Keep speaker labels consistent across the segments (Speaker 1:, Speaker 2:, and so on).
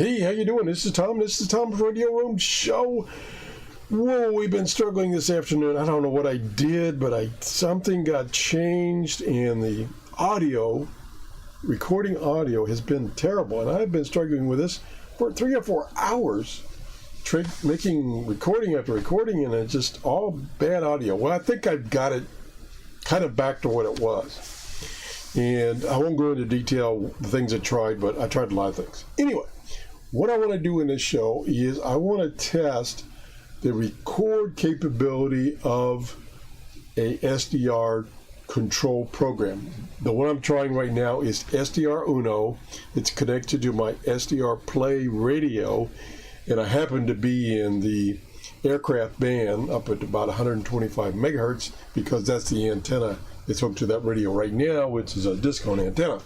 Speaker 1: Hey, how you doing? This is Tom. This is Tom's Radio Room Show. Whoa, we've been struggling this afternoon. I don't know what I did, but something got changed, and the recording audio has been terrible, and I've been struggling with this for 3 or 4 hours, making recording after recording, and it's just all bad audio. Well, I think I've got it kind of back to what it was, and I won't go into detail the things I tried, but I tried a lot of things. Anyway, what I want to do in this show is I want to test the record capability of a SDR control program. The one I'm trying right now is SDRuno. It's connected to my SDR Play radio, and I happen to be in the aircraft band up at about 125 megahertz because that's the antenna that's hooked to that radio right now, which is a discount antenna.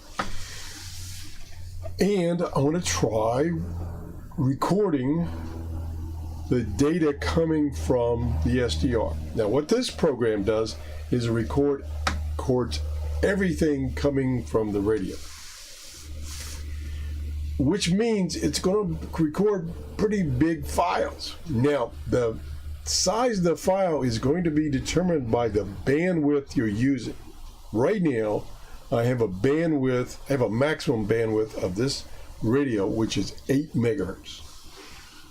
Speaker 1: And I want to try recording the data coming from the SDR. Now, what this program does is records everything coming from the radio, which means it's going to record pretty big files. Now, the size of the file is going to be determined by the bandwidth you're using. Right now, I have a maximum bandwidth of this radio, which is 8 megahertz.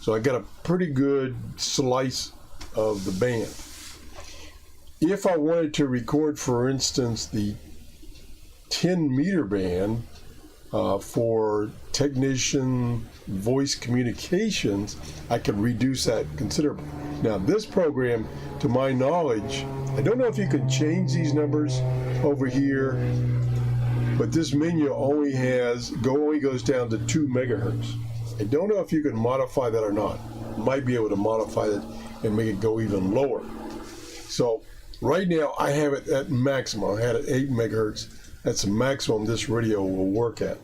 Speaker 1: So I got a pretty good slice of the band. If I wanted to record, for instance, the 10 meter band for technician voice communications, I could reduce that considerably. Now, this program, to my knowledge, I don't know if you can change these numbers over here, but this menu only goes down to 2 megahertz. I don't know if you can modify that or not. You might be able to modify it and make it go even lower. So right now I have it at maximum. I had it 8 megahertz. That's the maximum this radio will work at.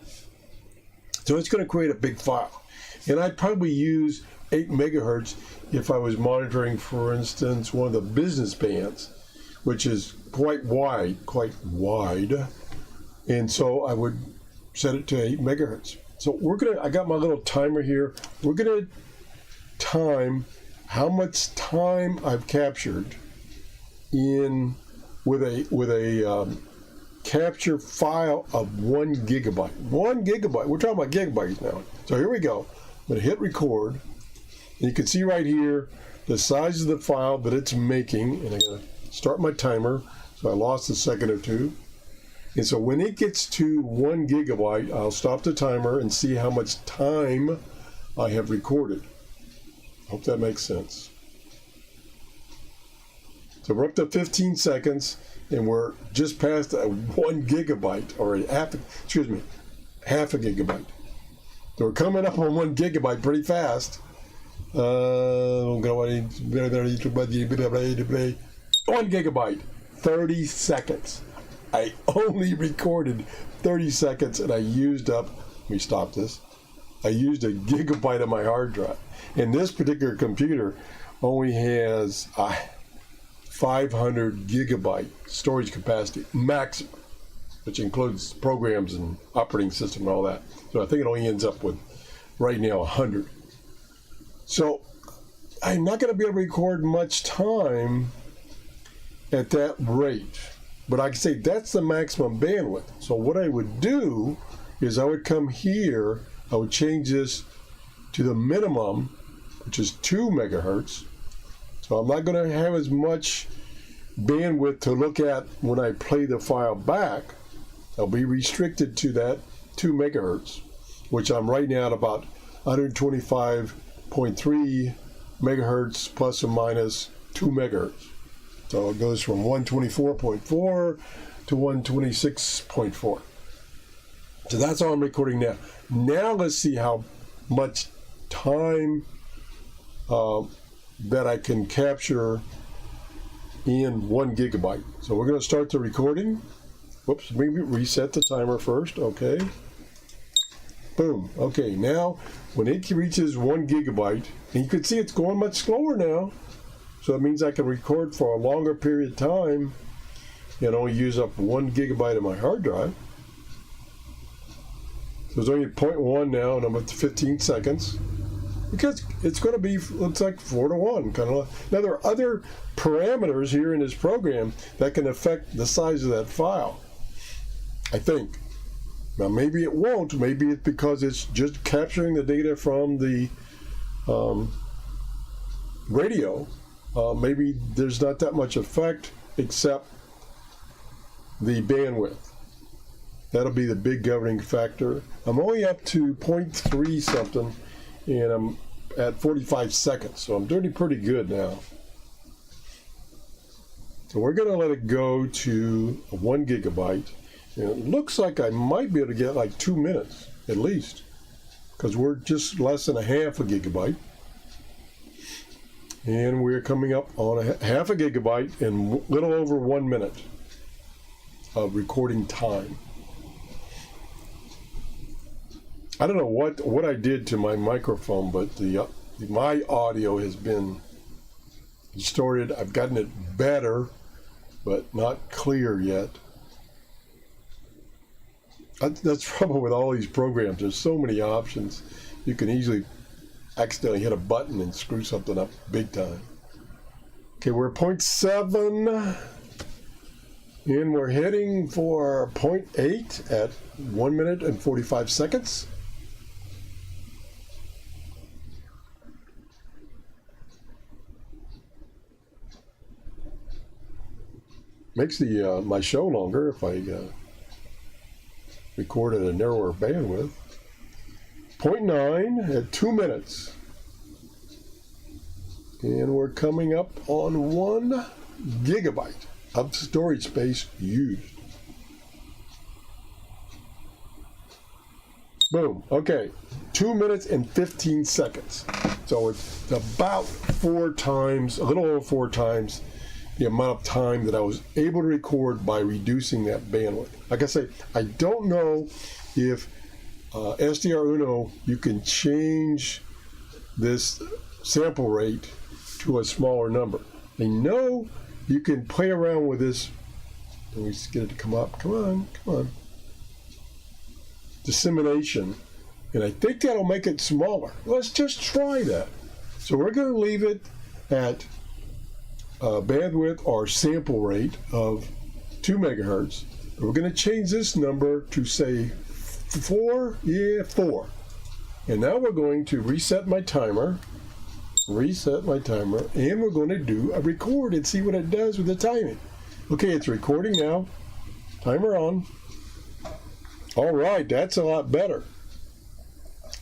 Speaker 1: So it's going to create a big file. And I'd probably use 8 megahertz if I was monitoring, for instance, one of the business bands, which is quite wide. And so I would set it to 8 megahertz. So I got my little timer here. We're gonna time how much time I've captured with a capture file of 1 gigabyte. 1 gigabyte, we're talking about gigabytes now. So here we go. I'm gonna hit record. And you can see right here the size of the file that it's making, and I'm gonna start my timer. So I lost a second or two. And so when it gets to 1 gigabyte, I'll stop the timer and see how much time I have recorded. Hope that makes sense. So we're up to 15 seconds, and we're just past 1 gigabyte, or half a gigabyte. So we're coming up on 1 gigabyte pretty fast. 1 gigabyte, 30 seconds. I only recorded 30 seconds, and I used up, let me stop this, I used 1 gigabyte of my hard drive. And this particular computer only has 500 gigabyte storage capacity, maximum, which includes programs and operating system and all that. So I think it only ends up with, right now, 100. So I'm not going to be able to record much time at that rate. But I can say that's the maximum bandwidth. So what I would do is I would come here, I would change this to the minimum, which is 2 megahertz. So I'm not going to have as much bandwidth to look at when I play the file back. I'll be restricted to that 2 megahertz, which I'm right now at about 125.3 megahertz plus or minus 2 megahertz. So it goes from 124.4 to 126.4. So that's all I'm recording now. Now let's see how much time that I can capture in 1 gigabyte. So we're going to start the recording. Whoops, maybe reset the timer first. Okay. Boom. Okay, now when it reaches 1 gigabyte, and you can see it's going much slower now. So it means I can record for a longer period of time and only use up 1 gigabyte of my hard drive. So So it's only at 0.1 now, and I'm up to 15 seconds. Because it's going to be, looks like 4-to-1. Kind of. Now, there are other parameters here in this program that can affect the size of that file, I think. Now, maybe it won't. Maybe it's because it's just capturing the data from the radio. Maybe there's not that much effect except the bandwidth. That'll be the big governing factor. I'm only up to 0.3 something, and I'm at 45 seconds, so I'm doing pretty good now. So we're going to let it go to 1 gigabyte. And it looks like I might be able to get like 2 minutes at least, because we're just less than a half a gigabyte. And we're coming up on half a gigabyte in a little over 1 minute of recording time. I don't know what I did to my microphone, but my audio has been distorted. I've gotten it better, but not clear yet. That's the trouble with all these programs. There's so many options. You can easily accidentally hit a button and screw something up big time. Okay, we're at 0.7, and we're heading for 0.8 at 1 minute and 45 seconds. Makes the my show longer if I record at a narrower bandwidth. 0.9 at 2 minutes. And we're coming up on 1 gigabyte of storage space used. Boom. Okay. 2 minutes and 15 seconds. So it's about 4 times, a little over 4 times the amount of time that I was able to record by reducing that bandwidth. Like I say, I don't know if SDRuno, you can change this sample rate to a smaller number. I know you can play around with this. Let me just get it to come up. Come on. Dissemination. And I think that'll make it smaller. Let's just try that. So we're going to leave it at bandwidth or sample rate of 2 megahertz. We're going to change this number to say 4. Yeah, 4. And now we're going to reset my timer, and we're going to do a record and see what it does with the timing. Okay, it's recording now. Timer on. All right, that's a lot better.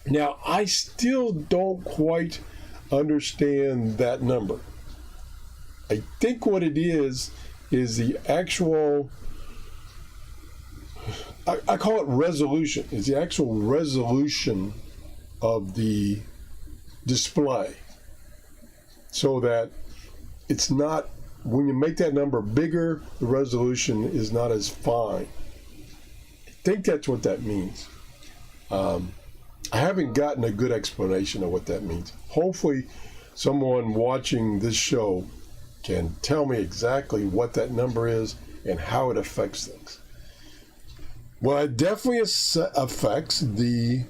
Speaker 1: Now, I still don't quite understand that number. I think what it is the actual, I call it resolution. It's the actual resolution of the display. So that it's not, when you make that number bigger, the resolution is not as fine. I think that's what that means. I haven't gotten a good explanation of what that means. Hopefully someone watching this show can tell me exactly what that number is and how it affects things. Well, it definitely affects the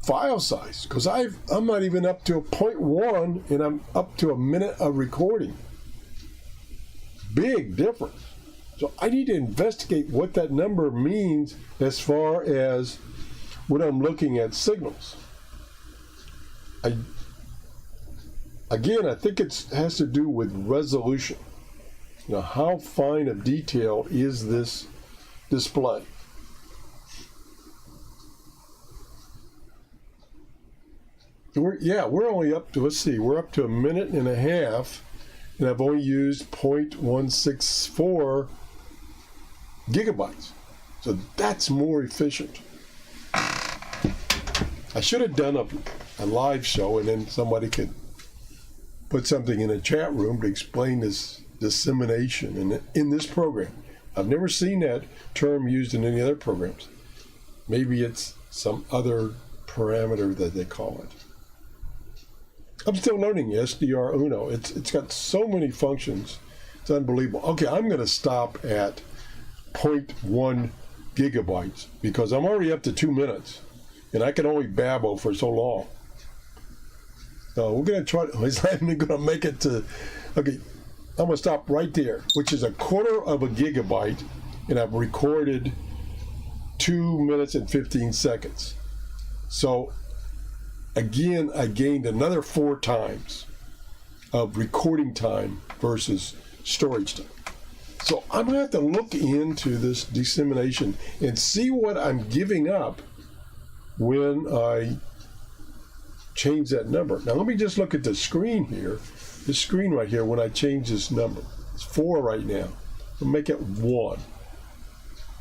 Speaker 1: file size, because I'm not even up to a 0.1 and I'm up to a minute of recording. Big difference. So I need to investigate what that number means as far as when I'm looking at signals. Again, I think it has to do with resolution. Now, how fine of detail is this display? We're only up to, let's see, we're up to a minute and a half, and I've only used 0.164 gigabytes. So that's more efficient. I should have done a live show, and then somebody could put something in a chat room to explain this dissemination in this program. I've never seen that term used in any other programs. Maybe it's some other parameter that they call it. I'm still learning SDRuno. It's got so many functions. It's unbelievable. Okay, I'm going to stop at 0.1 gigabytes because I'm already up to 2 minutes. and I can only babble for so long. So we're going to try, it's not even going to make it to, okay, I'm going to stop right there, which is 1/4 of a gigabyte, and I've recorded 2 minutes and 15 seconds. So again, I gained another 4 times of recording time versus storage time. So I'm going to have to look into this dissemination and see what I'm giving up when I change that number. Now let me just look at the screen here. This screen right here, when I change this number, it's 4 right now. I'll make it 1.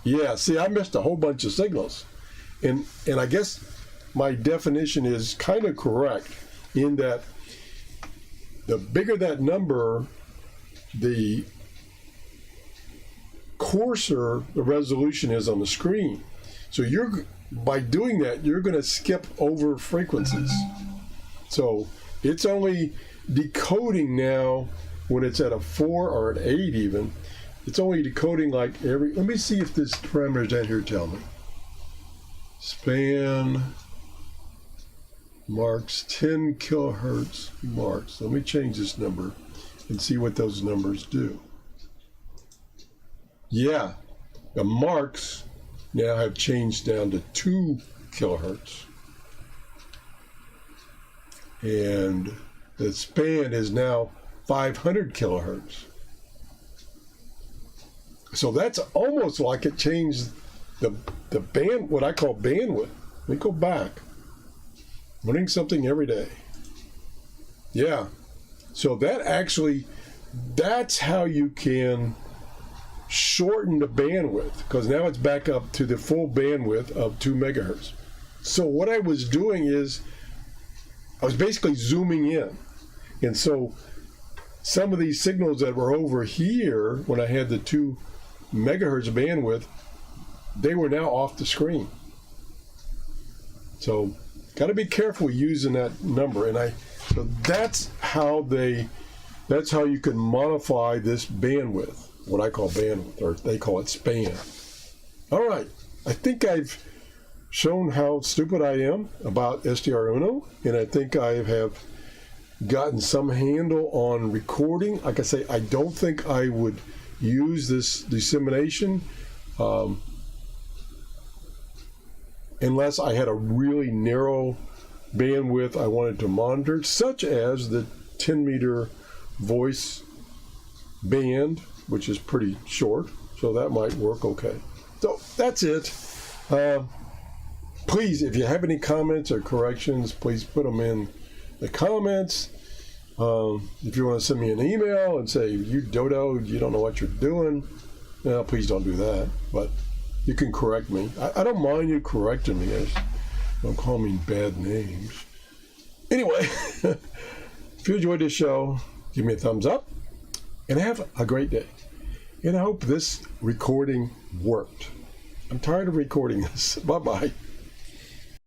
Speaker 1: Yeah, see, I missed a whole bunch of signals. And I guess my definition is kind of correct in that the bigger that number, the coarser the resolution is on the screen. So by doing that, you're going to skip over frequencies. So it's only decoding now when it's at a 4 or an 8 even. It's only decoding like every, let me see if this parameter down here tell me. Span marks 10 kilohertz marks. Let me change this number and see what those numbers do. Yeah, the marks now have changed down to 2 kilohertz. And the span is now 500 kilohertz. So that's almost like it changed the band, what I call bandwidth. Let me go back. Learning something every day. Yeah. So that actually, that's how you can shorten the bandwidth, because now it's back up to the full bandwidth of 2 megahertz. So what I was doing is I was basically zooming in. And so some of these signals that were over here when I had the 2 megahertz bandwidth, they were now off the screen. So got to be careful using that number. And so that's how you can modify this bandwidth, what I call bandwidth, or they call it span. All right, I think I've shown how stupid I am about SDRuno, and I think I have gotten some handle on recording. Like I say, I don't think I would use this dissemination unless I had a really narrow bandwidth I wanted to monitor, such as the 10-meter voice band, which is pretty short, so that might work okay. So that's it. Please, if you have any comments or corrections, please put them in the comments. If you want to send me an email and say, you dodo, you don't know what you're doing, please don't do that. But you can correct me. I don't mind you correcting me. Don't call me bad names. Anyway, if you enjoyed this show, give me a thumbs up and have a great day. And I hope this recording worked. I'm tired of recording this. Bye-bye.